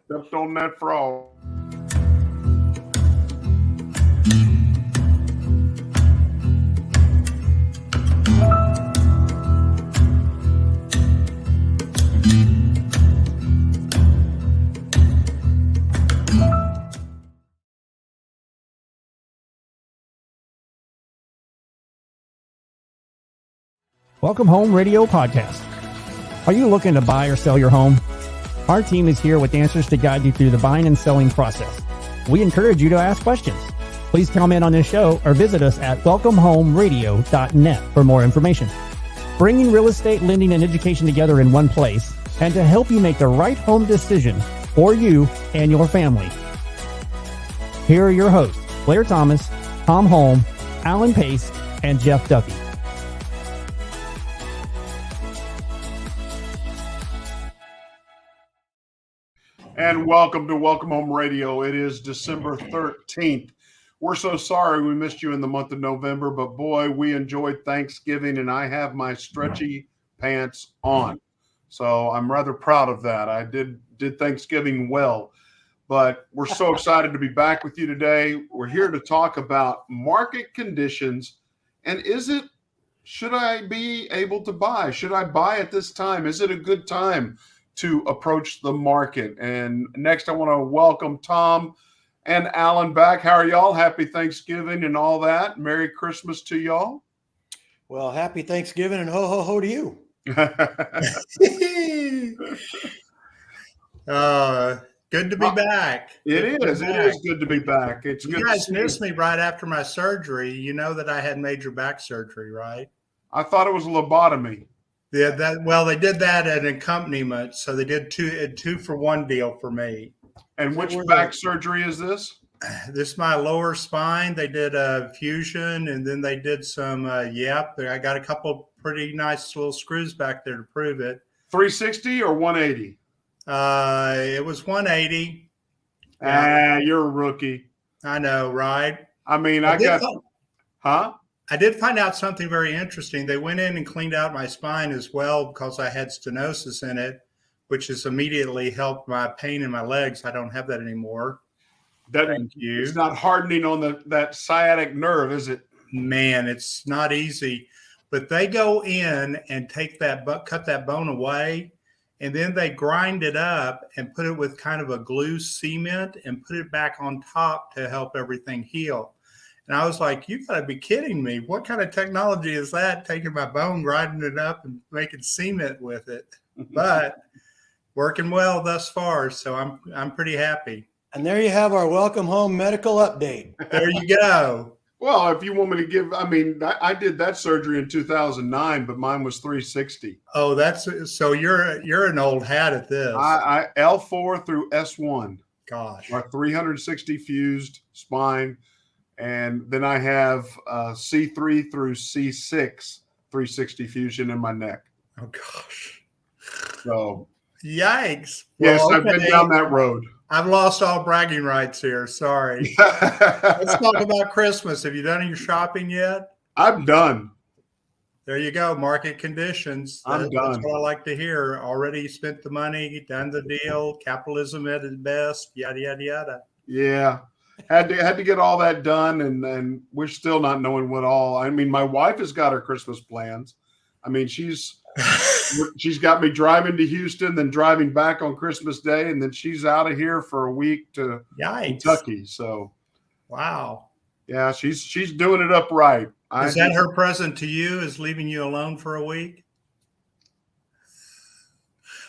Stepped on that frog. Welcome Home Radio Podcast. Are you looking to buy or sell your home? Our team is here with answers to guide you through the buying and selling process. We encourage you to ask questions. Please comment on this show or visit us at welcomehomeradio.net for more information. Bringing real estate, lending, and education together in one place, and to help you make the right home decision for you and your family. Here are your hosts, Blair Thomas, Tom Holm, Alan Pace, and Jeff Duffy. And welcome to Welcome Home Radio. It is December 13th. We're so sorry we missed you in the month of November, but boy, we enjoyed Thanksgiving, and I have my stretchy pants on. So I'm rather proud of that. I did Thanksgiving well, but we're so excited to be back with you today. We're here to talk about market conditions, and should I be able to buy? Should I buy at this time? Is it a good time to approach the market? And next, I want to welcome Tom and Alan back. How are y'all? Happy Thanksgiving and all that. Merry Christmas to y'all. Well, happy Thanksgiving and ho, ho, ho to you. Good to be back. It is good to be back. It's good. You guys missed me right after my surgery. You know that I had major back surgery, right? I thought it was a lobotomy. Yeah, they did that at an accompaniment, so they did two for one deal for me. And which back surgery is this? This is my lower spine. They did a fusion, and then they did some. I got a couple pretty nice little screws back there to prove it. 360 or 180? It was 180. You're a rookie. I know, right? I mean, I did find out something very interesting. They went in and cleaned out my spine as well because I had stenosis in it, which has immediately helped my pain in my legs. I don't have that anymore. Thank you. It's not hardening on that sciatic nerve, is it? Man, it's not easy. But they go in and cut that bone away, and then they grind it up and put it with kind of a glue cement and put it back on top to help everything heal. And I was like, you got to be kidding me. What kind of technology is that, taking my bone, grinding it up, and making cement with it? But working well thus far, so I'm pretty happy. And there you have our Welcome Home medical update. There you go. Well, if you want me to give, I did that surgery in 2009, but mine was 360. Oh, so you're an old hat at this. I L4 through S1. Gosh. Our 360 fused spine. And then I have C3 through C6 360 fusion in my neck. Oh, gosh. So. Yikes. Yes, well, I've been down that road. I've lost all bragging rights here. Sorry. Let's talk about Christmas. Have you done your shopping yet? I'm done. There you go. Market conditions. I'm done. That's what I like to hear. Already spent the money, done the deal, capitalism at its best, yada, yada, yada. Yeah. Had to get all that done, and we're still not knowing what all. I mean, my wife has got her Christmas plans. I mean, she's got me driving to Houston, then driving back on Christmas Day, and then she's out of here for a week to Kentucky. So, wow, yeah, she's doing it up right. Is that her present to you? Is leaving you alone for a week?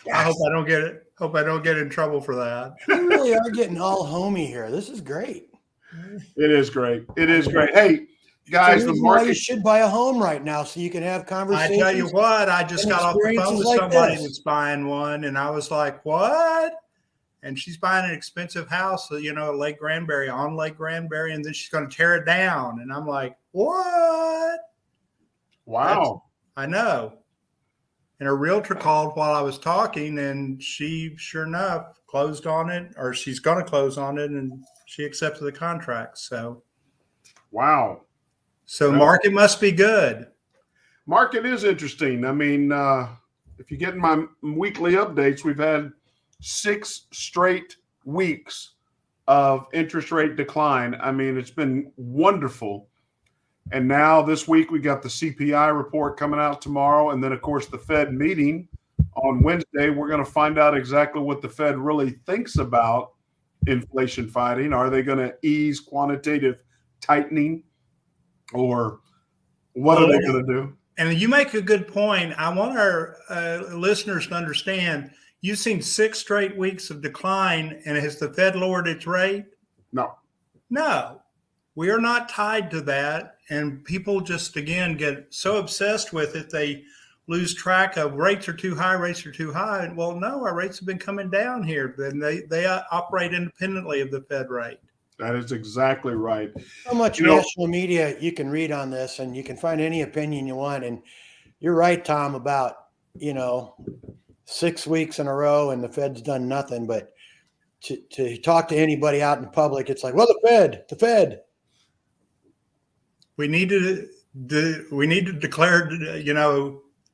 Yes. I hope I don't get it. Hope I don't get in trouble for that. We really are getting all homey here. This is great. It is great. It is great. Hey, guys, the market. You should buy a home right now so you can have conversations. I tell you what, I just got off the phone with somebody that's buying one, and I was like, what? And she's buying an expensive house, Lake Granbury, on Lake Granbury, and then she's going to tear it down. And I'm like, what? Wow. I know. And her realtor called while I was talking, and she, sure enough, closed on it, or she's going to close on it, and she accepted the contract. So, wow. So market must be good. Market is interesting. I mean, if you get in my weekly updates, we've had 6 straight weeks of interest rate decline. I mean, it's been wonderful. And now this week we got the CPI report coming out tomorrow. And then, of course, the Fed meeting on Wednesday. We're going to find out exactly what the Fed really thinks about inflation fighting. Are they going to ease quantitative tightening, or what are they going to do? And you make a good point. I want our listeners to understand, you've seen 6 straight weeks of decline, and has the Fed lowered its rate? No, we are not tied to that. And people just, again, get so obsessed with it, they lose track of rates are too high, rates are too high. Well, no, our rates have been coming down here. Then they operate independently of the Fed rate. That is exactly right. So much national media you can read on this, and you can find any opinion you want. And you're right, Tom, about, 6 weeks in a row and the Fed's done nothing. But to talk to anybody out in public, it's like, well, the Fed. We need to declare,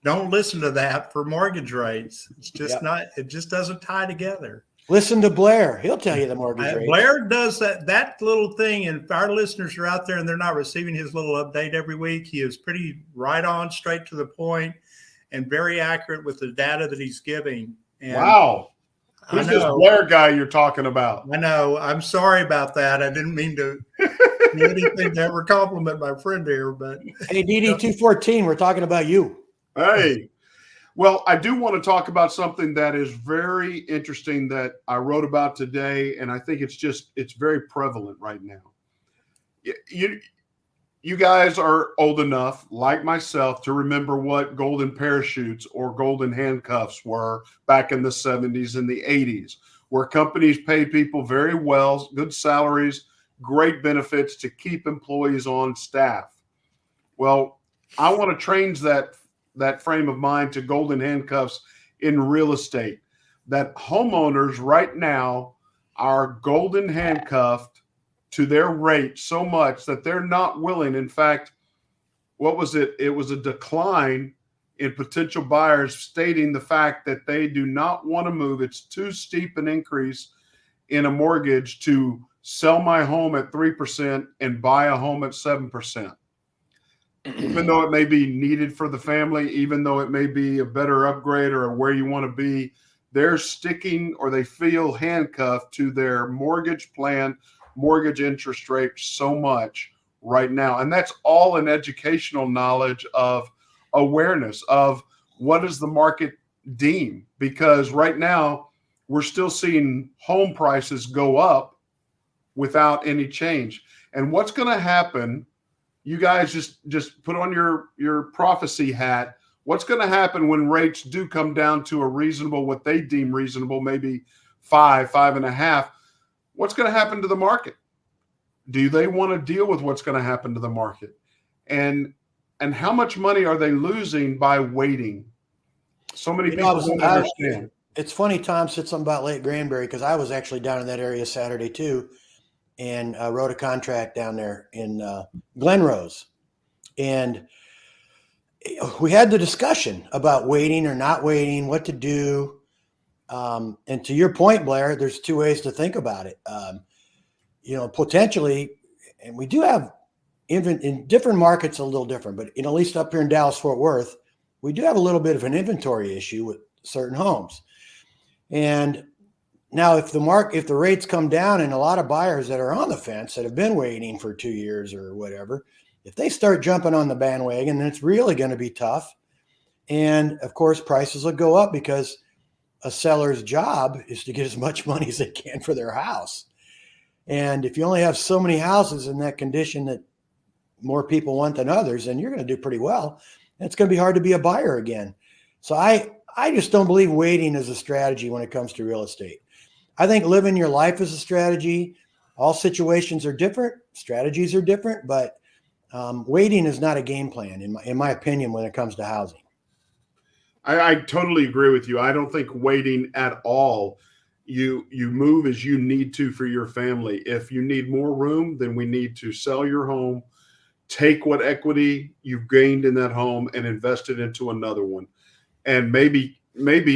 don't listen to that for mortgage rates. It's just it just doesn't tie together. Listen to Blair. He'll tell you the mortgage rate. Blair does that little thing, and if our listeners are out there and they're not receiving his little update every week, he is pretty right on, straight to the point, and very accurate with the data that he's giving. And wow. Who's this Blair guy you're talking about? I know. I'm sorry about that. I didn't mean to do anything to ever compliment my friend here, but hey, DD214, we're talking about you. Hey. Well, I do want to talk about something that is very interesting that I wrote about today, and I think it's very prevalent right now. You guys are old enough, like myself, to remember what golden parachutes or golden handcuffs were back in the 70s and the 80s, where companies paid people very well, good salaries, great benefits to keep employees on staff. Well, I want to change that frame of mind to golden handcuffs in real estate, that homeowners right now are golden handcuffed to their rate so much that they're not willing. In fact, what was it? It was a decline in potential buyers stating the fact that they do not want to move. It's too steep an increase in a mortgage to sell my home at 3% and buy a home at 7%. Even though it may be needed for the family, even though it may be a better upgrade or where you want to be, they're sticking, or they feel handcuffed to their mortgage plan, mortgage interest rate so much right now. And that's all an educational knowledge of awareness of what does the market deem? Because right now we're still seeing home prices go up without any change. And what's going to happen? You guys just put on your prophecy hat. What's going to happen when rates do come down to a reasonable, what they deem reasonable, maybe 5.5? What's going to happen to the market? Do they want to deal with what's going to happen to the market? And how much money are they losing by waiting? So many people don't understand. It's funny, Tom said something about Lake Granbury, because I was actually down in that area Saturday too, and wrote a contract down there in Glenrose. And we had the discussion about waiting or not waiting, what to do. And to your point, Blair, there's 2 ways to think about it. Potentially, and we do have, in different markets a little different, but at least up here in Dallas-Fort Worth, we do have a little bit of an inventory issue with certain homes. And now, if the rates come down, and a lot of buyers that are on the fence that have been waiting for 2 years or whatever, if they start jumping on the bandwagon, then it's really going to be tough. And of course, prices will go up, because a seller's job is to get as much money as they can for their house. And if you only have so many houses in that condition that more people want than others, then you're going to do pretty well. And it's going to be hard to be a buyer again. So I just don't believe waiting is a strategy when it comes to real estate. I think living your life is a strategy. All situations are different. Strategies are different, but waiting is not a game plan, in my opinion, when it comes to housing. I totally agree with you. I don't think waiting at all. You move as you need to for your family. If you need more room, then we need to sell your home, take what equity you've gained in that home and invest it into another one. And maybe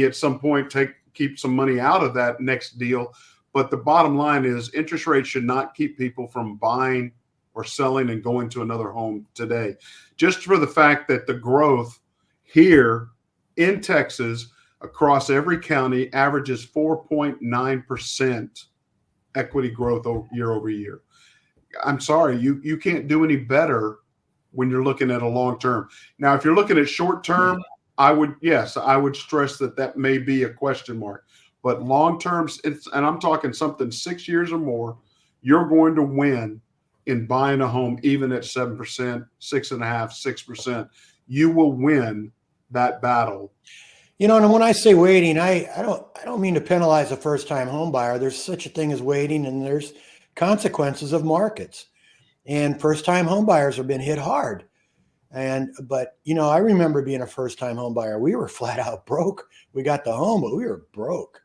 at some point keep some money out of that next deal. But the bottom line is interest rates should not keep people from buying or selling and going to another home today. Just for the fact that the growth here in Texas across every county averages 4.9% equity growth year over year. I'm sorry, you can't do any better when you're looking at a long term. Now, if you're looking at short term, I would stress that may be a question mark. But long term, and I'm talking something 6 years or more, you're going to win in buying a home, even at 7%, 6.5%, 6%. You will win that battle. And when I say waiting, I don't mean to penalize a first-time home buyer. There's such a thing as waiting, and there's consequences of markets. And first-time home buyers have been hit hard. But I remember being a first-time home buyer. We were flat out broke. We got the home, but we were broke.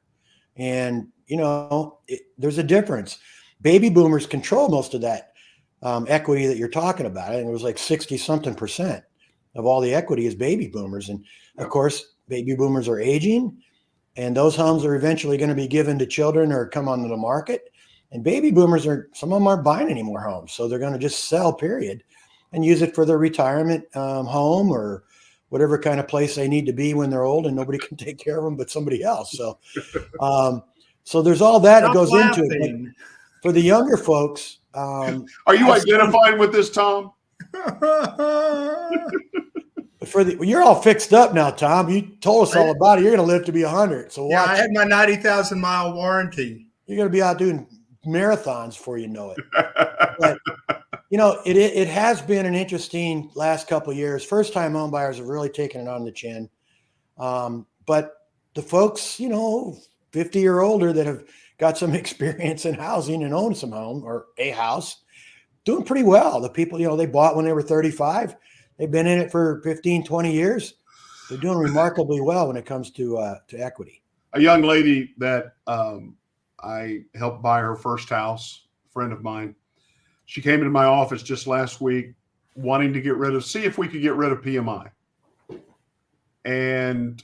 And there's a difference. Baby boomers control most of that equity that you're talking about. And it was like 60-something% of all the equity is baby boomers. And of course, baby boomers are aging, and those homes are eventually going to be given to children or come onto the market. And baby boomers some of them aren't buying any more homes. So they're going to just sell, period, and use it for their retirement home or whatever kind of place they need to be when they're old and nobody can take care of them but somebody else. So, so there's all that goes into it. But for the younger folks, are you identifying with this, Tom? You're all fixed up now, Tom. You told us all about it. You're going to live to be 100. So watch. I had my 90,000 mile warranty. You're going to be out doing marathons before you know it. But it has been an interesting last couple of years. First-time home buyers have really taken it on the chin. But the folks, 50 or older that have got some experience in housing and own some home or a house, doing pretty well. The people, they bought when they were 35. They've been in it for 15, 20 years. They're doing remarkably well when it comes to equity. A young lady that I helped buy her first house, a friend of mine, she came into my office just last week wanting to see if we could get rid of PMI. And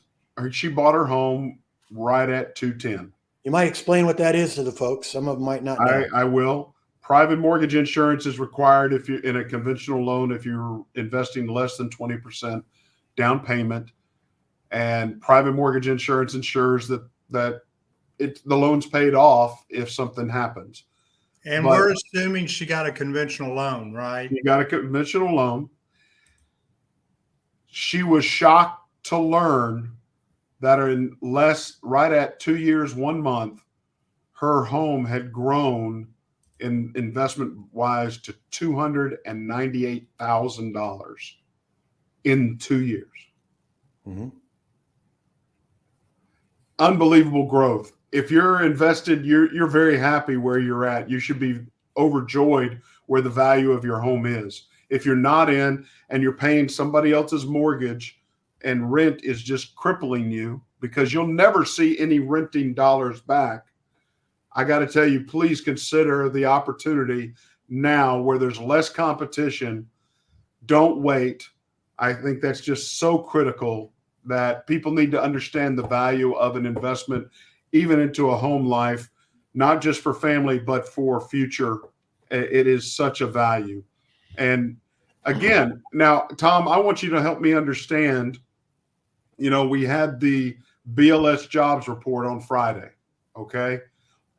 she bought her home right at 210. You might explain what that is to the folks. Some of them might not know. I will. Private mortgage insurance is required if you're in a conventional loan, if you're investing less than 20% down payment. And private mortgage insurance ensures that the loan's paid off if something happens. And we're assuming she got a conventional loan, right? You got a conventional loan. She was shocked to learn that right at 2 years, 1 month, her home had grown in investment wise to $298,000 in 2 years. Mm-hmm. Unbelievable growth. If you're invested, you're very happy where you're at. You should be overjoyed where the value of your home is. If you're not in and you're paying somebody else's mortgage and rent is just crippling you because you'll never see any renting dollars back, I got to tell you, please consider the opportunity now where there's less competition. Don't wait. I think that's just so critical that people need to understand the value of an investment, even into a home life, not just for family, but for future. It is such a value. And again, now, Tom, I want you to help me understand, we had the BLS jobs report on Friday. Okay.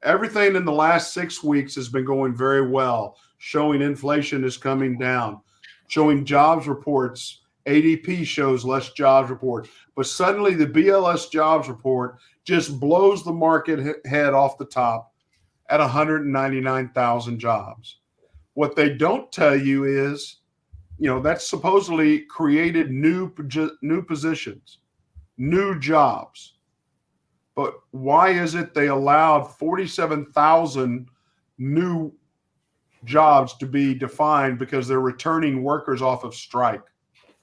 Everything in the last 6 weeks has been going very well, showing inflation is coming down, showing jobs reports. ADP shows less jobs reports, but suddenly the BLS jobs report just blows the market head off the top at 199,000 jobs. What they don't tell you is, that's supposedly created new positions, new jobs. But why is it they allowed 47,000 new jobs to be defined because they're returning workers off of strike?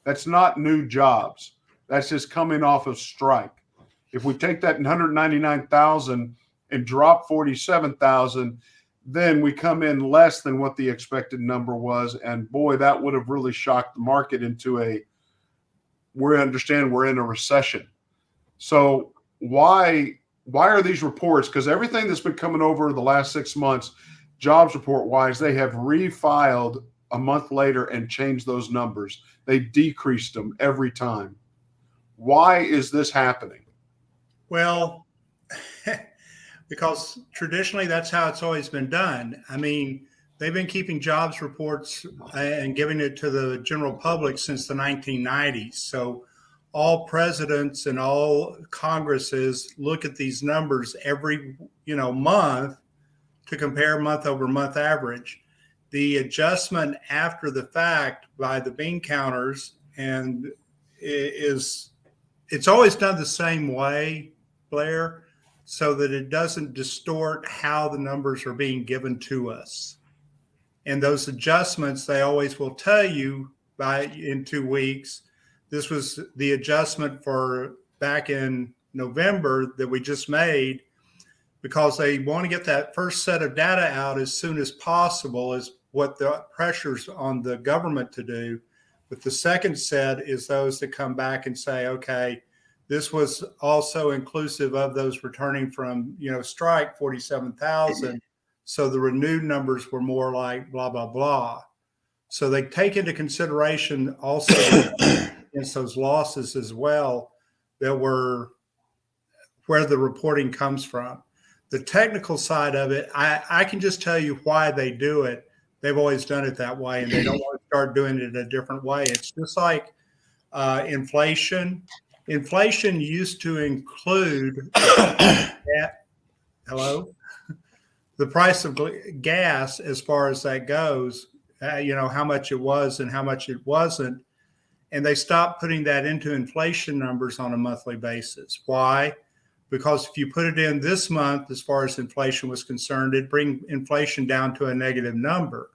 That's not new jobs. That's just coming off of strike. If we take that 199,000 and drop 47,000, then we come in less than what the expected number was. And boy, that would have really shocked the market into we're in a recession. So why why are these reports? Because everything that's been coming over the last 6 months, jobs report wise, they have refiled a month later and changed those numbers. They decreased them every time. Why is this happening? Well, because traditionally that's how it's always been done. I mean, they've been keeping jobs reports and giving it to the general public since the 1990s. So all presidents and all Congresses look at these numbers every, month to compare month over month average. The adjustment after the fact by the bean counters it's always done the same way, Blair, so that it doesn't distort how the numbers are being given to us. And those adjustments, they always will tell you in 2 weeks. This was the adjustment for back in November that we just made, because they want to get that first set of data out as soon as possible, is what the pressures on the government to do. But the second set is those that come back and say, okay, this was also inclusive of those returning from, strike, 47,000. So the renewed numbers were more like blah, blah, blah. So they take into consideration also against those losses as well that were where the reporting comes from. The technical side of it, I can just tell you why they do it. They've always done it that way, and they don't want to start doing it a different way. It's just like inflation. Inflation used to include the price of gas as far as that goes, how much it was and how much it wasn't. And they stopped putting that into inflation numbers on a monthly basis. Why? Because if you put it in this month, as far as inflation was concerned, it'd bring inflation down to a negative number.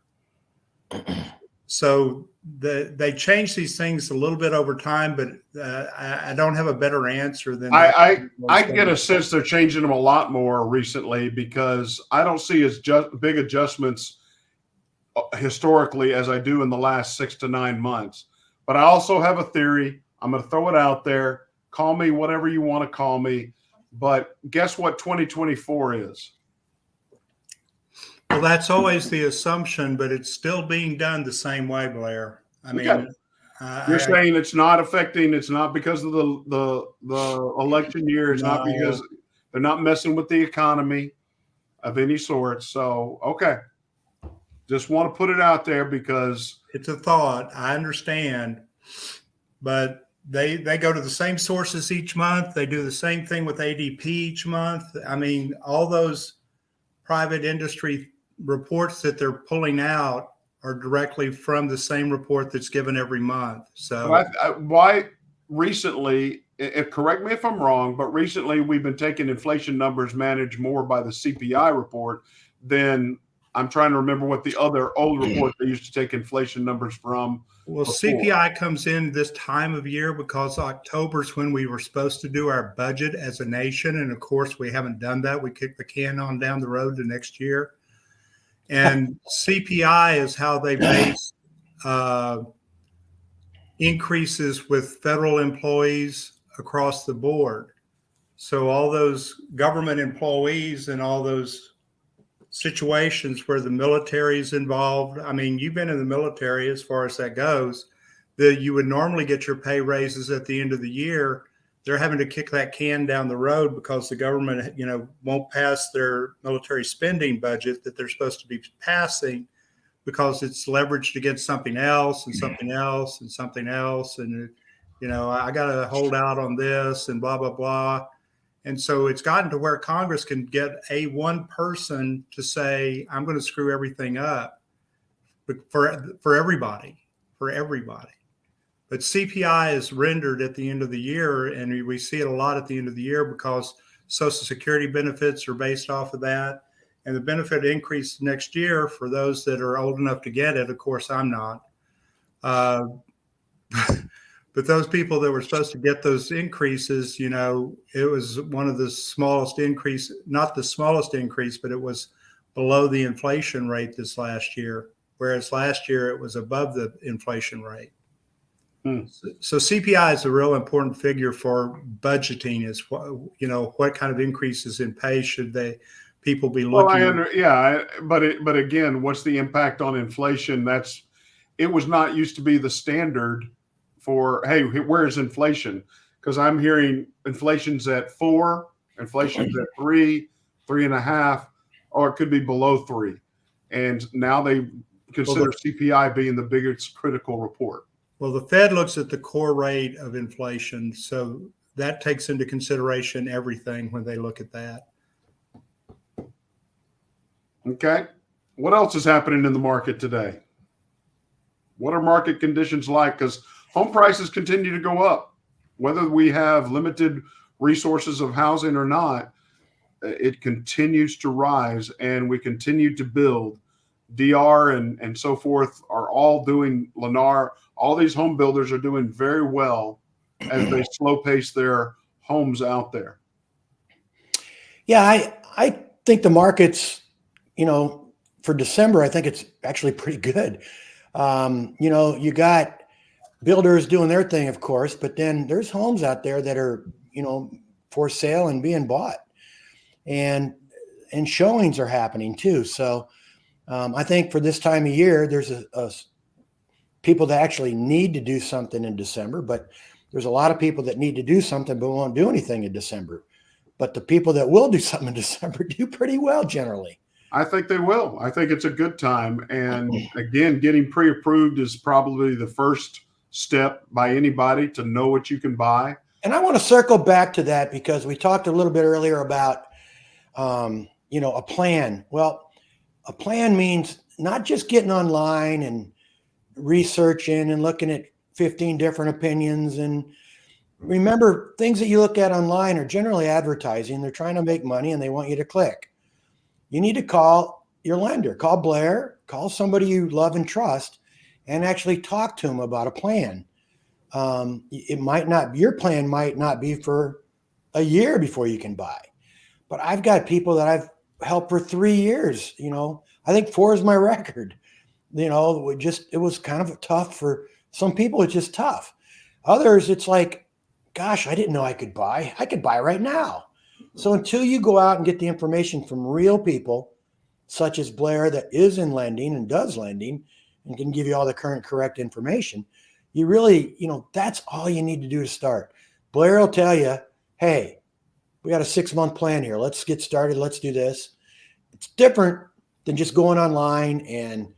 So they change these things a little bit over time, but I don't have a better answer than I get a sense they're changing them a lot more recently, because I don't see as big adjustments historically as I do in the last 6 to 9 months. But I also have a theory. I'm going to throw it out there. Call me whatever you want to call me. But guess what 2024 is? Well, that's always the assumption, but it's still being done the same way, Blair. I mean, you're saying it's not affecting. It's not because of the election year. It's not because they're not messing with the economy of any sort. So, okay, just want to put it out there because it's a thought. I understand, but they go to the same sources each month. They do the same thing with ADP each month. I mean, all those private industry reports that they're pulling out are directly from the same report that's given every month. So why recently, correct me if I'm wrong, but recently we've been taking inflation numbers managed more by the CPI report than I'm trying to remember what the other old report they used to take inflation numbers from. Well, before. CPI comes in this time of year because October's when we were supposed to do our budget as a nation. And of course, we haven't done that. We kicked the can on down the road to next year. And CPI is how they base increases with federal employees across the board. So all those government employees and all those situations where the military is involved. I mean, you've been in the military as far as that goes, that you would normally get your pay raises at the end of the year. They're having to kick that can down the road because the government, won't pass their military spending budget that they're supposed to be passing because it's leveraged against something else and something else and something else. And, I got to hold out on this and blah, blah, blah. And so it's gotten to where Congress can get one person to say, I'm going to screw everything up for everybody. But CPI is rendered at the end of the year, and we see it a lot at the end of the year because Social Security benefits are based off of that. And the benefit increase next year for those that are old enough to get it, of course, I'm not. But those people that were supposed to get those increases, it was one of the smallest increase, not the smallest increase, but it was below the inflation rate this last year, whereas last year it was above the inflation rate. So CPI is a real important figure for budgeting. Is what kind of increases in pay should people be looking? Well, but again, what's the impact on inflation? It was not used to be the standard for, hey, where's inflation? Because I'm hearing inflation's at 4, inflation's at 3, 3.5, or it could be below 3. And now they consider CPI being the biggest critical report. Well, the Fed looks at the core rate of inflation, so that takes into consideration everything when they look at that. Okay. What else is happening in the market today? What are market conditions like? Because home prices continue to go up. Whether we have limited resources of housing or not, it continues to rise, and we continue to build. DR and so forth are all doing, Lennar, all these home builders are doing very well as they slow pace their homes out there. Yeah, I think the market's, for December, I think it's actually pretty good. You got builders doing their thing, of course, but then there's homes out there that are, for sale and being bought, and showings are happening too. So I think for this time of year, there's a people that actually need to do something in December, but there's a lot of people that need to do something but won't do anything in December. But the people that will do something in December do pretty well generally. I think they will. I think it's a good time. And again, getting pre-approved is probably the first step by anybody to know what you can buy. And I want to circle back to that because we talked a little bit earlier about, a plan. Well, a plan means not just getting online and researching and looking at 15 different opinions. And remember, things that you look at online are generally advertising. They're trying to make money and they want you to click. You need to call your lender, call Blair, call somebody you love and trust, and actually talk to them about a plan. Your plan might not be for a year before you can buy, but I've got people that I've helped for 3 years. I think 4 is my record. It was kind of tough for some people. It's just tough. Others, it's like, gosh, I didn't know I could buy. I could buy right now. So until you go out and get the information from real people, such as Blair, that is in lending and does lending and can give you all the current correct information, you really, that's all you need to do to start. Blair will tell you, hey, we got a 6-month plan here. Let's get started. Let's do this. It's different than just going online and,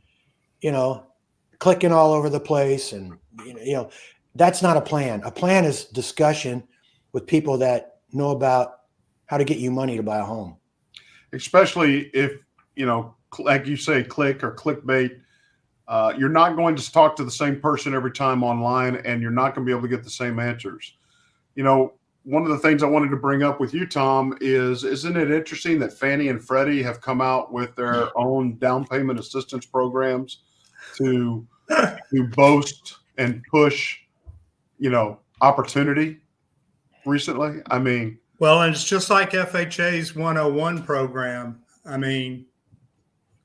clicking all over the place. And, that's not a plan. A plan is discussion with people that know about how to get you money to buy a home. Especially if, like you say, click or clickbait, you're not going to talk to the same person every time online, and you're not going to be able to get the same answers. One of the things I wanted to bring up with you, Tom, isn't it interesting that Fannie and Freddie have come out with their own down payment assistance programs to boast and push, opportunity recently? I mean, well, and it's just like FHA's 101 program. I mean,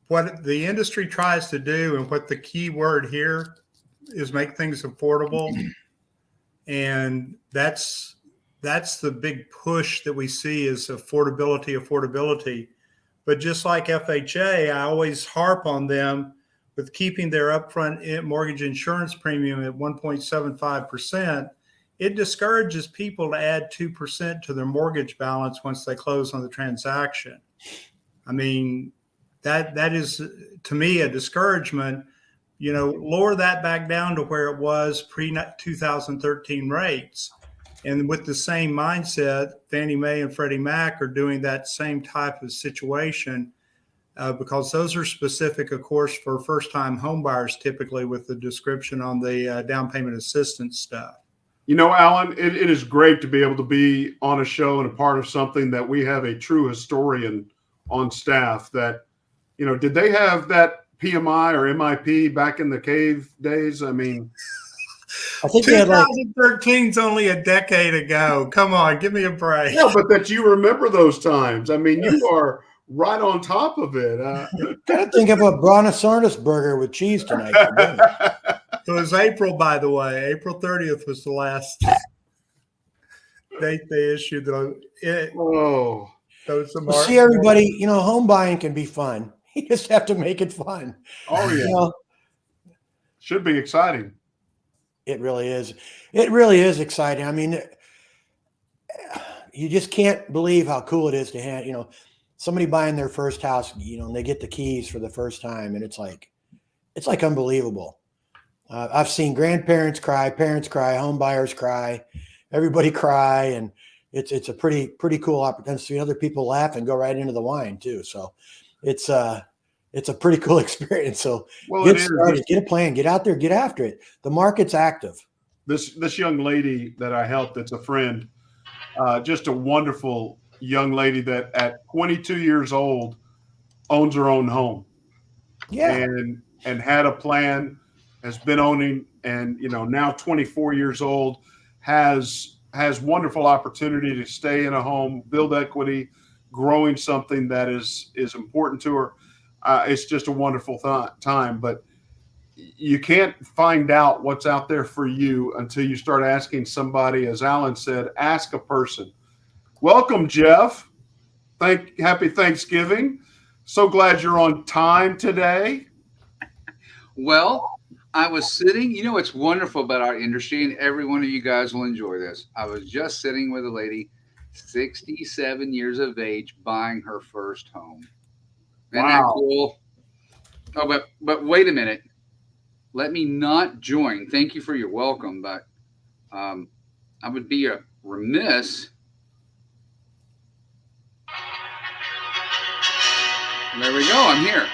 what the industry tries to do, and what the key word here is, make things affordable. And that's the big push that we see, is affordability. But just like FHA, I always harp on them with keeping their upfront mortgage insurance premium at 1.75%. It discourages people to add 2% to their mortgage balance once they close on the transaction. I mean, that is, to me, a discouragement. Lower that back down to where it was pre-2013 rates. And with the same mindset, Fannie Mae and Freddie Mac are doing that same type of situation, because those are specific, of course, for first-time home buyers, typically, with the description on the down payment assistance stuff. Alan, it is great to be able to be on a show and a part of something that we have a true historian on staff that, did they have that PMI or MIP back in the cave days? I mean, I think 2013 is only a decade ago. Come on, give me a break. Yeah, but that you remember those times. I mean, you are right on top of it. Gotta think of a brontosaurus burger with cheese tonight. It was April, by the way. April 30th was the last date they issued. Oh, Well, see, everybody, home buying can be fun. You just have to make it fun. oh yeah. Should be exciting. It really is. It really is exciting. I mean, you just can't believe how cool it is to have, somebody buying their first house, and they get the keys for the first time. And it's like unbelievable. I've seen grandparents cry, parents cry, home buyers cry, everybody cry. And it's a pretty cool opportunity to see other people laugh and go right into the wine too. So it's a pretty cool experience. So get started, get a plan, get out there, get after it. The market's active. This young lady that I helped, that's a friend, just a wonderful young lady that at 22 years old owns her own home. Yeah. And had a plan, has been owning, and now 24 years old, has wonderful opportunity to stay in a home, build equity, growing something that is important to her. It's just a wonderful time, but you can't find out what's out there for you until you start asking somebody. As Alan said, ask a person. Welcome, Jeff. Happy Thanksgiving. So glad you're on time today. Well, I was sitting, it's wonderful about our industry, and every one of you guys will enjoy this. I was just sitting with a lady, 67 years of age, buying her first home. Isn't that cool? Oh, but wait a minute. Let me not join. Thank you for your welcome, but I would be remiss. There we go. I'm here.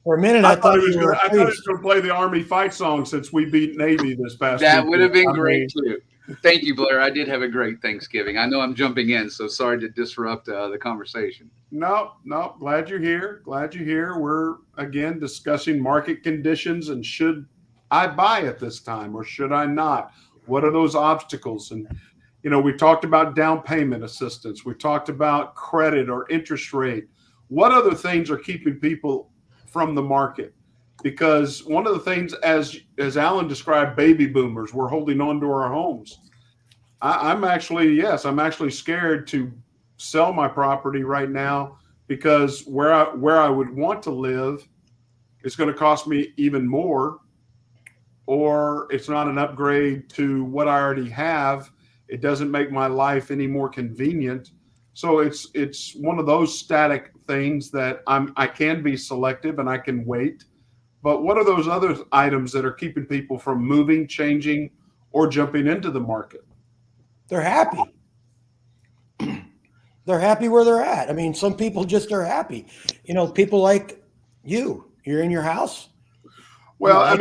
For a minute, I thought he was going to play the Army fight song since we beat Navy this past week. That would have been great too. Thank you, Blair. I did have a great Thanksgiving. I know I'm jumping in, so sorry to disrupt the conversation. No, glad you're here. We're, again, discussing market conditions and should I buy at this time or should I not? What are those obstacles? And, we talked about down payment assistance. We talked about credit or interest rate. What other things are keeping people from the market? Because one of the things, as Alan described, baby boomers, we're holding on to our homes. I'm actually scared to sell my property right now because where I would want to live is going to cost me even more, or it's not an upgrade to what I already have. It doesn't make my life any more convenient. So it's one of those static things that I can be selective and I can wait. But what are those other items that are keeping people from moving, changing, or jumping into the market? They're happy. They're happy where they're at. I mean, some people just are happy. People like you're in your house. Well,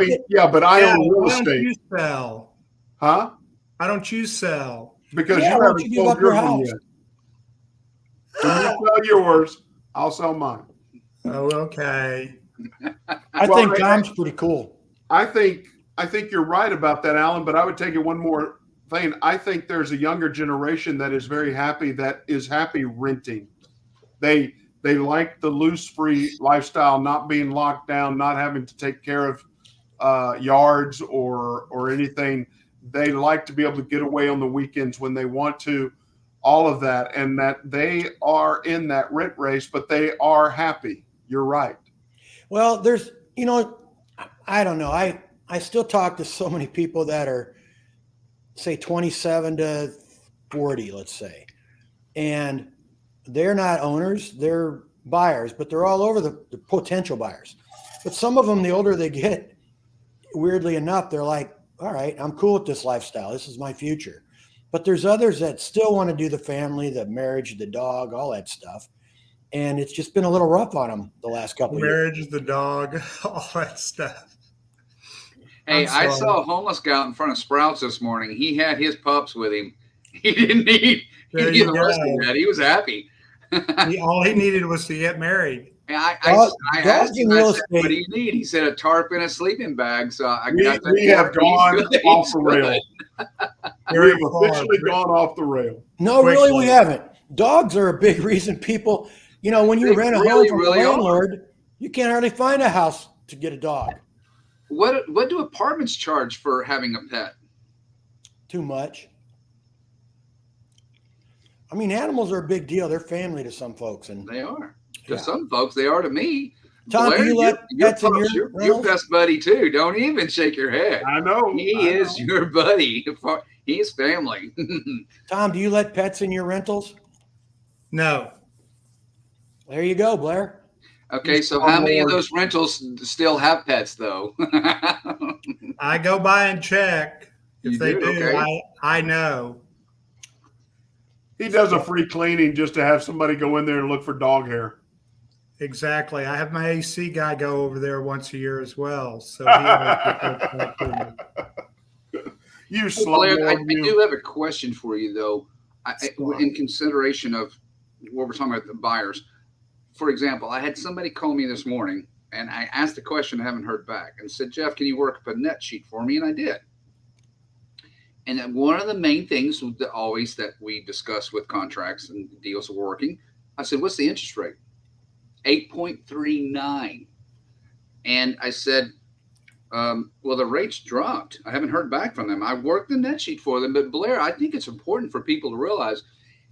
but I own real estate. Why don't you sell? Huh? Why don't you sell? Because you haven't sold your home yet. When you sell yours, I'll sell mine. Oh, okay. I think Tom's pretty cool. I think you're right about that, Alan, but I would take it one more thing. I think there's a younger generation that is very happy, that is happy renting. They like the loose, free lifestyle, not being locked down, not having to take care of yards or anything. They like to be able to get away on the weekends when they want to, all of that, and that they are in that rent race, but they are happy. You're right. Well, there's, I don't know. I still talk to so many people that are, say, 27 to 40, let's say, and they're not owners, they're buyers, but they're all over the potential buyers. But some of them, the older they get, weirdly enough, they're like, all right, I'm cool with this lifestyle. This is my future. But there's others that still want to do the family, the marriage, the dog, all that stuff. And it's just been a little rough on them the last couple of years. Marriage, the dog, all that stuff. Hey, I saw a homeless guy out in front of Sprouts this morning. He had his pups with him. He didn't need the rest of that. He was happy. All he needed was to get married. I asked him, I said, what do you need? He said a tarp and a sleeping bag. So we have gone off the rail. We have officially gone off the rail. No, really, we haven't. Dogs are a big reason people, when you rent a home from a landlord, You can't hardly find a house to get a dog. What do apartments charge for having a pet? Too much. I mean, animals are a big deal. They're family to some folks, and They are. To Yeah. some folks, they are to me. Tom, Blair, do you let pets in your your rentals? best buddy too. Don't even shake your head. I know. He I is know. your buddy. He's family. Tom, do you let pets in your rentals? No. There you go, Blair. Okay, so how many of those rentals still have pets though? I go by and check. If You they do? do, Okay. I know. He does a free cleaning just to have somebody go in there and look for dog hair. Exactly. I have my AC guy go over there once a year as well. So he always gets that to me. You Hey, Blair, I slumlord, you. do have a question for you though. In consideration of what we're talking about, the buyers. For example, I had somebody call me this morning and I asked the question, I haven't heard back, and said, Jeff, can you work up a net sheet for me? And I did. And then one of the main things that we discuss with contracts and deals of working, I said, what's the interest rate? 8.39. And I said, well, the rates dropped. I haven't heard back from them. I worked the net sheet for them. But Blair, I think it's important for people to realize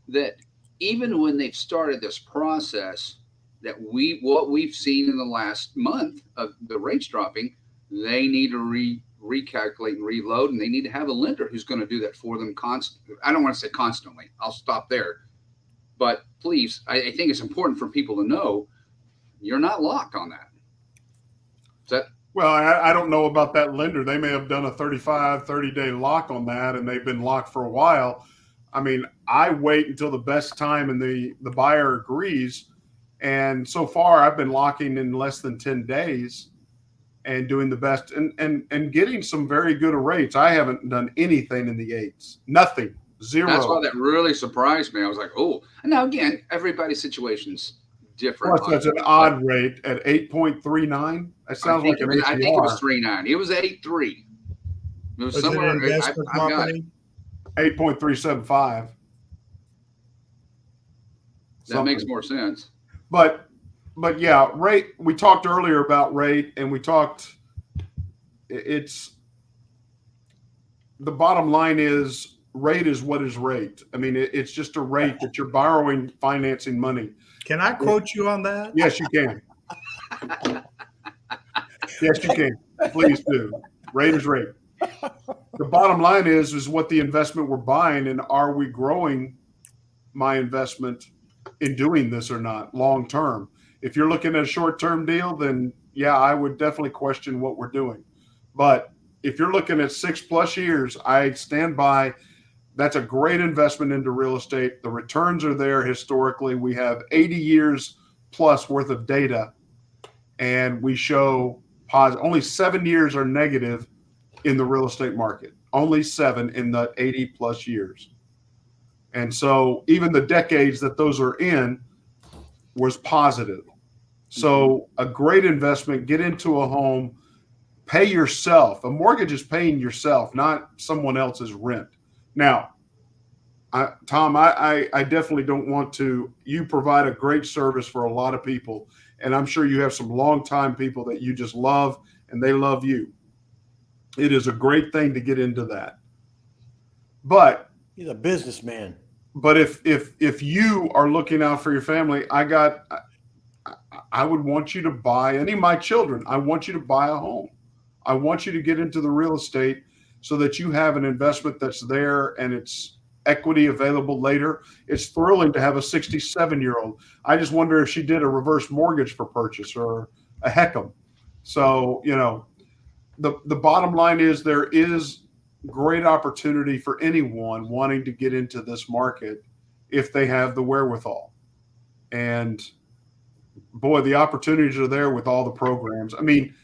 that even when they've started this process, that what we've seen in the last month of the rates dropping, they need to recalculate and reload, and they need to have a lender who's going to do that for them I don't want to say constantly. I'll stop there. But please, I think it's important for people to know you're not locked on that. Is that? Well, I don't know about that lender. They may have done a 30-day lock on that, and they've been locked for a while. I mean, I wait until the best time and the buyer agrees. And so far, I've been locking in less than 10 days and doing the best and getting some very good rates. I haven't done anything in the 8s. Nothing. Zero. That's why that really surprised me. I was like, oh. Now, again, everybody's situation's different. Plus, that's an odd rate at 8.39. That sounds like an I think it was APR. 3.9. It was 8.3. It was Was it somewhere. an investment I got property? it. 8.375. That makes more sense. But yeah, rate. We talked earlier about rate, and we talked. It's the bottom line is rate is what is rate. I mean, it's just a rate that you're borrowing financing money. Can I quote you on that? Yes, you can. Yes, you can. Please do. Rate is rate. The bottom line is what the investment we're buying, and are we growing my investment in doing this or not long term? If you're looking at a short term deal, then yeah, I would definitely question what we're doing. But if you're looking at 6+ years, I stand by. That's a great investment into real estate. The returns are there historically. We have 80 years plus worth of data, and we show positive. Only 7 years are negative in the real estate market. Only 7 in the 80+ years. And so even the decades that those are in was positive. So a great investment, get into a home, pay yourself. A mortgage is paying yourself, not someone else's rent. Now, Tom, I definitely don't want to. You provide a great service for a lot of people, and I'm sure you have some longtime people that you just love, and they love you. It is a great thing to get into that. But He's a businessman. But if you are looking out for your family, I would want you to buy any of my children. I want you to buy a home. I want you to get into the real estate so that you have an investment that's there and it's equity available later. It's thrilling to have a 67-year-old. I just wonder if she did a reverse mortgage for purchase or a HECM. So, the bottom line is there is great opportunity for anyone wanting to get into this market if they have the wherewithal. And boy, the opportunities are there with all the programs. I mean,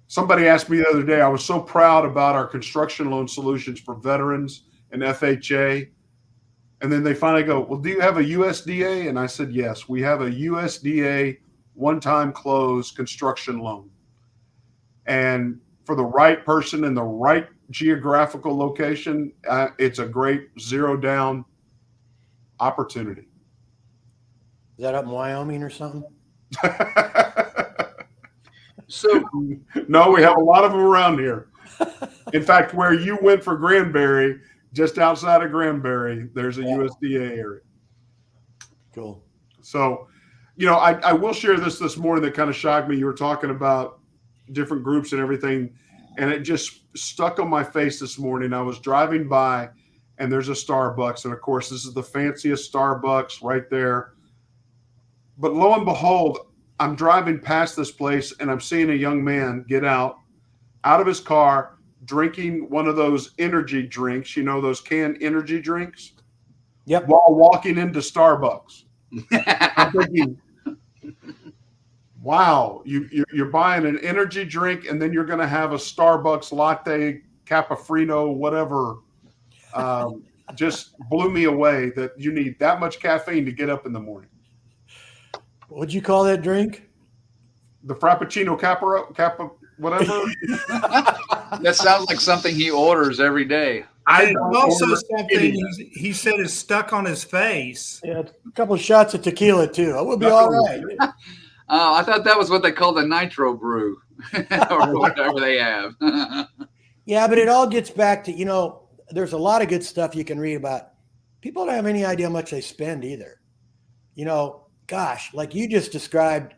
somebody asked me the other day, I was so proud about our construction loan solutions for veterans and FHA. And then they finally go, well, do you have a USDA? And I said, yes, we have a USDA one-time close construction loan. And for the right person in the right geographical location, it's a great zero down opportunity. Is that up in Wyoming or something? So No, we have a lot of them around here. In fact, where you went for Granbury, just outside of Granbury, there's a USDA area. Cool. So, I will share this morning that kind of shocked me. You were talking about different groups and everything, and it just stuck on my face this morning. I was driving by, and there's a Starbucks, and of course, this is the fanciest Starbucks right there. But lo and behold, I'm driving past this place, and I'm seeing a young man get out of his car, drinking one of those energy drinks, those canned energy drinks, while walking into Starbucks. I'm thinking, wow, you're buying an energy drink, and then you're going to have a Starbucks latte, cappuccino, whatever. Just blew me away that you need that much caffeine to get up in the morning. What'd you call that drink? The Frappuccino Kappa, whatever. that sounds like something he orders every day. I also something he said is stuck on his face. Yeah, a couple of shots of tequila too. I would be all right. I thought that was what they call the nitro brew or whatever they have. Yeah, but it all gets back to, there's a lot of good stuff you can read about. People don't have any idea how much they spend either. Gosh, like you just described,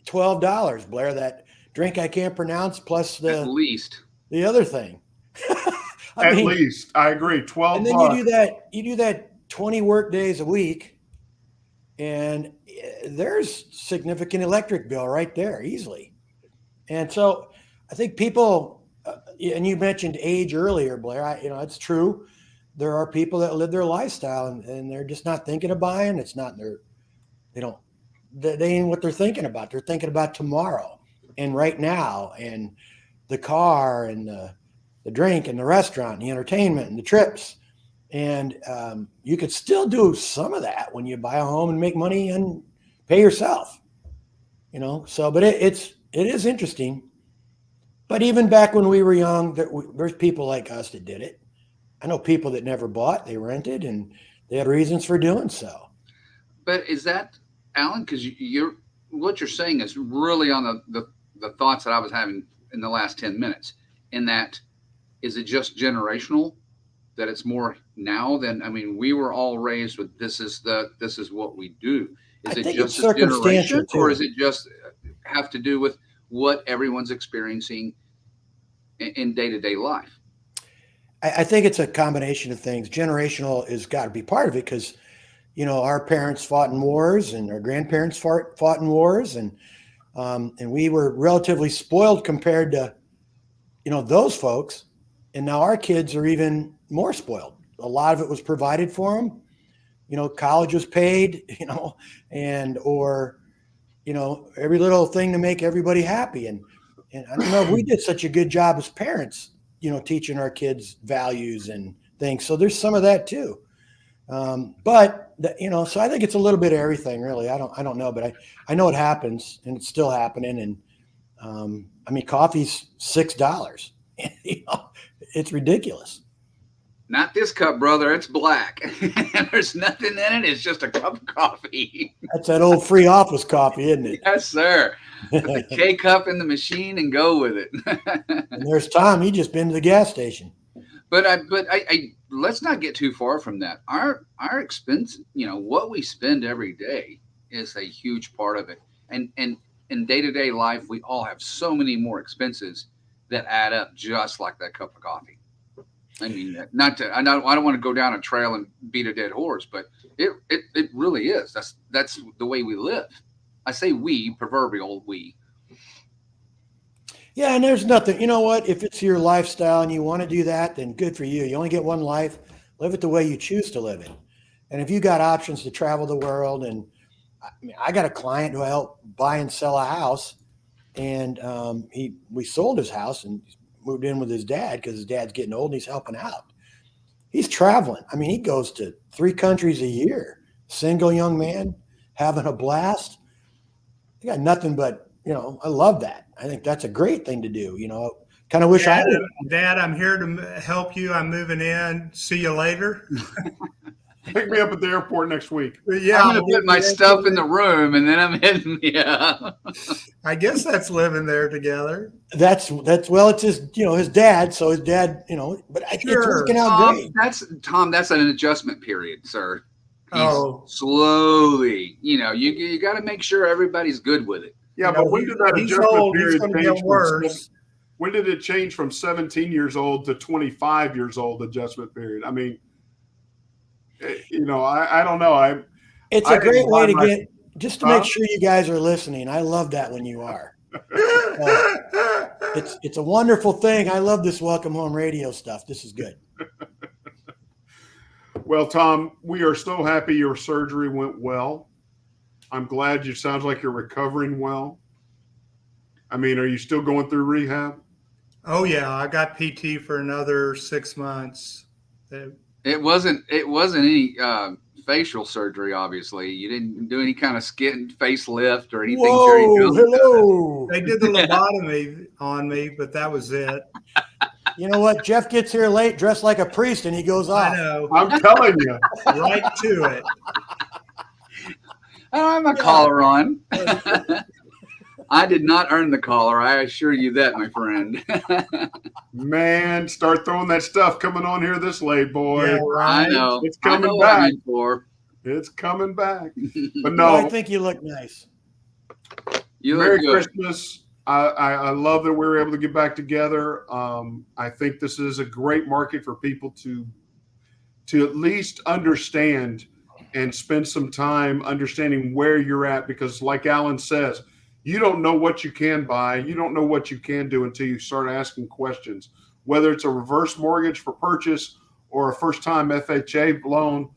$12, Blair, that drink I can't pronounce plus at least the other thing. At least, I agree. 12. And then you do that 20 work days a week, and there's significant electric bill right there easily. And so I think people, and you mentioned age earlier, Blair. It's true. There are people that live their lifestyle and they're just not thinking of buying. It's not they ain't what they're thinking about. They're thinking about tomorrow and right now, and the car and the drink and the restaurant and the entertainment and the trips. And you could still do some of that when you buy a home and make money and pay yourself, but it is interesting. But even back when we were young, there's people like us that did it. I know people that never bought, they rented, and they had reasons for doing so. But is that, Alan, because what you're saying is really on the thoughts that I was having in the last 10 minutes, in that, is it just generational, that it's more now than, we were all raised with this is what we do. Is it just a generation, or is it just have to do with what everyone's experiencing in day-to-day life? I think it's a combination of things. Generational has got to be part of it because, our parents fought in wars and our grandparents fought in wars, and we were relatively spoiled compared to, those folks. And now our kids are even more spoiled. A lot of it was provided for them. College was paid, or every little thing to make everybody happy. And I don't know if we did such a good job as parents, teaching our kids values and things. So there's some of that too. So I think it's a little bit of everything, really. I don't know, but I know it happens, and it's still happening. And coffee's $6. It's ridiculous. Not this cup, brother. It's black. There's nothing in it. It's just a cup of coffee. That's that old free office coffee, isn't it? Yes, sir. Put the K-cup in the machine and go with it. And there's Tom. He just been to the gas station. But let's not get too far from that. Our expense, what we spend every day is a huge part of it. And in day-to-day life, we all have so many more expenses that add up, just like that cup of coffee. I don't want to go down a trail and beat a dead horse, but it really is. That's the way we live. I say we, proverbial we. Yeah, and there's nothing, if it's your lifestyle and you want to do that, then good for you. You only get one life. Live it the way you choose to live it. And if you got options to travel the world, and I got a client who I helped buy and sell a house, and we sold his house and moved in with his dad because his dad's getting old and he's helping out. He's traveling. He goes to 3 countries a year, single young man, having a blast. I got nothing but, I love that. I think that's a great thing to do. Kind of wish I did. Dad, I'm here to help you. I'm moving in. See you later. Pick me up at the airport next week. Yeah, I'm going to put my stuff in the room and then I'm heading. Yeah. I guess that's living there together. That's well, it's his dad. So his dad, but it's working out great. That's an adjustment period, sir. Oh, slowly. You got to make sure everybody's good with it. Yeah, but when did that adjustment period change? When did it change from 17 years old to 25 years old adjustment period? I mean, I don't know. It's a great way to get, just to make sure you guys are listening. I love that when you are. It's a wonderful thing. I love this Welcome Home Radio stuff. This is good. Well, Tom, we are so happy your surgery went well. I'm glad sounds like you're recovering well. I mean, are you still going through rehab? Oh yeah, I got PT for another 6 months. It wasn't any facial surgery. Obviously, you didn't do any kind of skin facelift or anything. Whoa, hello. They did the lobotomy on me, but that was it. You know what? Jeff gets here late, dressed like a priest, and he goes off. I know. I'm telling you, right to it. I don't have my collar on. I did not earn the collar. I assure you that, my friend. Man, start throwing that stuff coming on here this late, boy. Yeah, right. I know. It's coming back. It's coming back. But no, I think you look nice. Merry Christmas. I love that we were able to get back together. I think this is a great market for people to at least understand and spend some time understanding where you're at, because like Alan says, you don't know what you can buy. You don't know what you can do until you start asking questions, whether it's a reverse mortgage for purchase or a first-time FHA loan,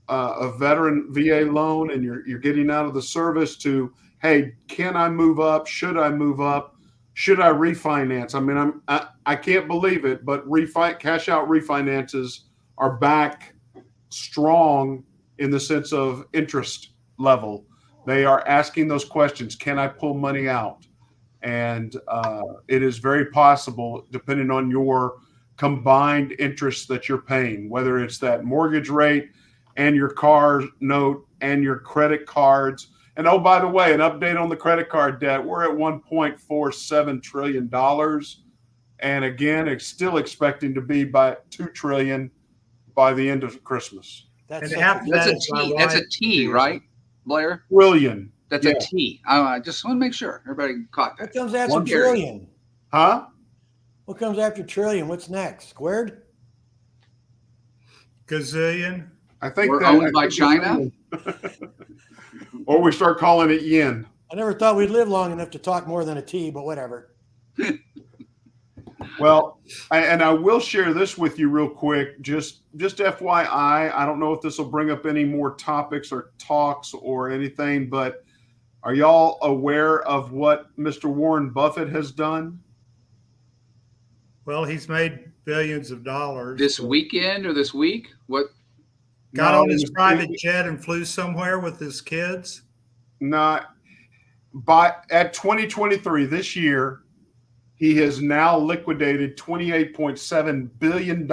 a veteran VA loan, and you're getting out of the service to, hey, can I move up? Should I move up? Should I refinance? I mean, I can't believe it, but cash out refinances are back strong in the sense of interest level. They are asking those questions. Can I pull money out? And it is very possible, depending on your combined interest that you're paying, whether it's that mortgage rate and your car note and your credit cards. And oh, by the way, an update on the credit card debt. We're at $1.47 trillion. And again, it's still expecting to be by $2 trillion by the end of Christmas. That's a T, right, Blair? Trillion. That's a T. I just want to make sure everybody caught that. What comes after trillion? Huh? What comes after trillion? What's next? Squared? Gazillion. I think we're owned by China. Or we start calling it yen. I never thought we'd live long enough to talk more than a T, but whatever. Well, I will share this with you real quick. Just FYI, I don't know if this will bring up any more topics or talks or anything, but are y'all aware of what Mr. Warren Buffett has done? Well, he's made billions of dollars. This weekend or this week? What? Got on his private jet and flew somewhere with his kids? Not. At 2023, this year, he has now liquidated $28.7 billion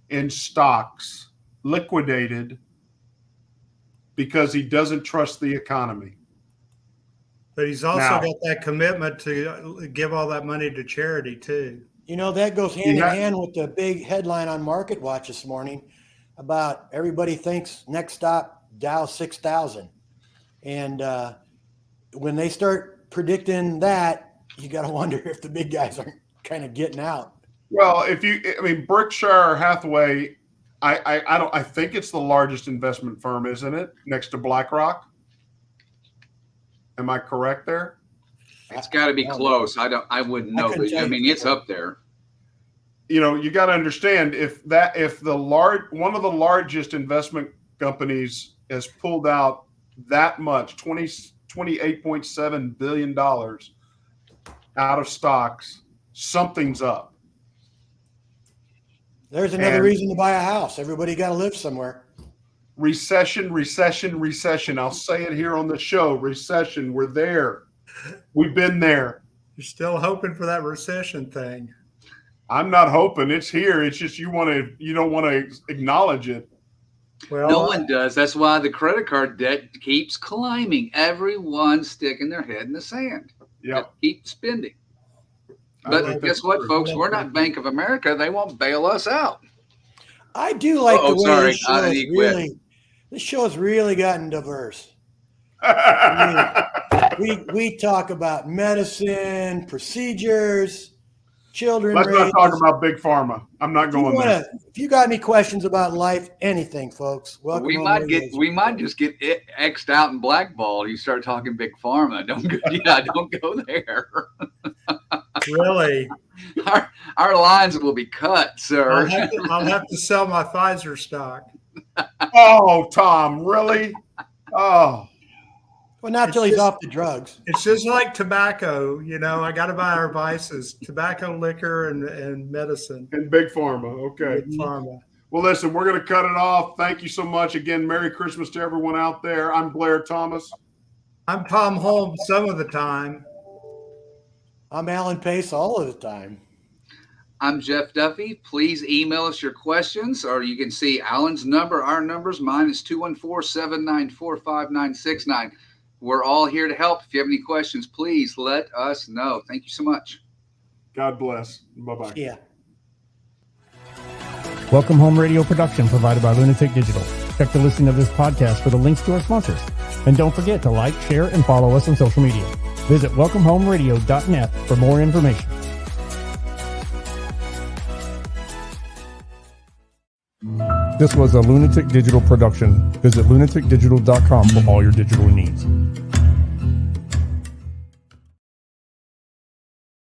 in stocks, liquidated because he doesn't trust the economy. But he's also got that commitment to give all that money to charity, too. You know, that goes hand in hand with the big headline on Market Watch this morning about everybody thinks next stop Dow 6,000. And when they start predicting that, you got to wonder if the big guys aren't kind of getting out. Well, Berkshire Hathaway, I think it's the largest investment firm, isn't it? Next to BlackRock. Am I correct there? It's got to be close. I wouldn't know, but I mean, it's up there. You know, you got to understand if one of the largest investment companies has pulled out that much, $28.7 billion out of stocks, something's up. There's another reason to buy a house. Everybody got to live somewhere. Recession. I'll say it here on the show. Recession. We're there. We've been there. You're still hoping for that recession thing. I'm not hoping. It's here. It's just you don't want to acknowledge it. Well, No one does. That's why the credit card debt keeps climbing. Everyone's sticking their head in the sand. Yep. Keep spending. I But think guess that's what, true. folks? We're not Bank of America. They won't bail us out. I do like the way sorry. this show I has need to quit. really. This show has really gotten diverse. We talk about medicine, procedures, children. Let's not talk about big pharma. I'm not going there. If you got any questions about life, anything, folks, welcome. We might just get X'd out and blackballed. You start talking big pharma. Don't go there. really, our lines will be cut, sir. I'll have to sell my Pfizer stock. Oh, Tom, really? Oh. Well, not till he's off the drugs. It's just like tobacco. I got to buy our vices: tobacco, liquor, and medicine. And big pharma. Okay. Big pharma. Well, listen, we're going to cut it off. Thank you so much. Again, Merry Christmas to everyone out there. I'm Blair Thomas. I'm Tom Holmes some of the time. I'm Alan Pace all of the time. I'm Jeff Duffy. Please email us your questions, or you can see Alan's number, our numbers. Mine is 214-794-5969. We're all here to help. If you have any questions, please let us know. Thank you so much. God bless. Bye-bye. Yeah. Welcome Home Radio production provided by Lunatic Digital. Check the listing of this podcast for the links to our sponsors. And don't forget to like, share, and follow us on social media. Visit welcomehomeradio.net for more information. This was a Lunatic Digital production. Visit lunaticdigital.com for all your digital needs.